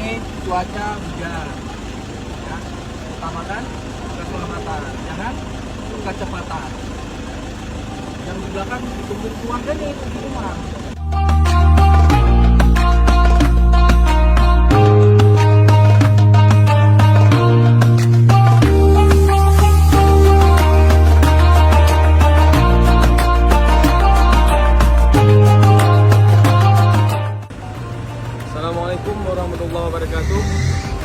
ini cuaca hujan. Ya, utamakan keselamatan, jangan kecepatan. Yang di belakang ditunggu keluarga nih di rumah. Assalamualaikum warahmatullahi wabarakatuh.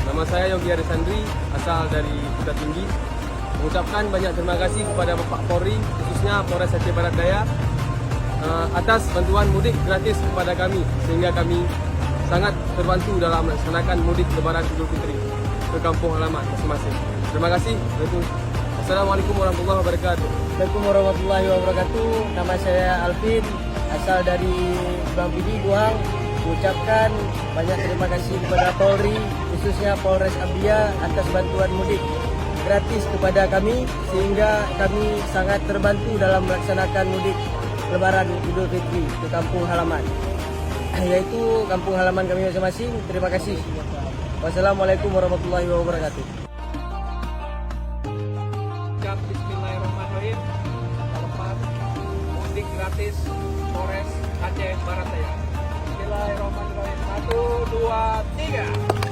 Nama saya Yogi Arisandri, asal dari Kuta Tinggi. Mengucapkan banyak terima kasih kepada Bapak Polri, khususnya Polres Aceh Barat Daya, atas bantuan mudik gratis kepada kami, sehingga kami sangat terbantu dalam melaksanakan mudik Lebaran Idul Fitri ke kampung halaman masing-masing. Terima kasih. Assalamualaikum warahmatullahi wabarakatuh. Assalamualaikum warahmatullahi wabarakatuh. Nama saya Alvin, asal dari Bang Pidi, Buang. Mengucapkan banyak terima kasih kepada Polri, khususnya Polres Abia, atas bantuan mudik gratis kepada kami, sehingga kami sangat terbantu dalam melaksanakan mudik Lebaran Idul Fitri ke kampung halaman, yaitu kampung halaman kami masing-masing. Terima kasih. Wassalamualaikum warahmatullahi wabarakatuh. Bismillahirrahmanirrahim. Selamat mudik gratis Polres Aceh Barat Daya. Bismillahirrahmanirrahim. 1, 2, 3.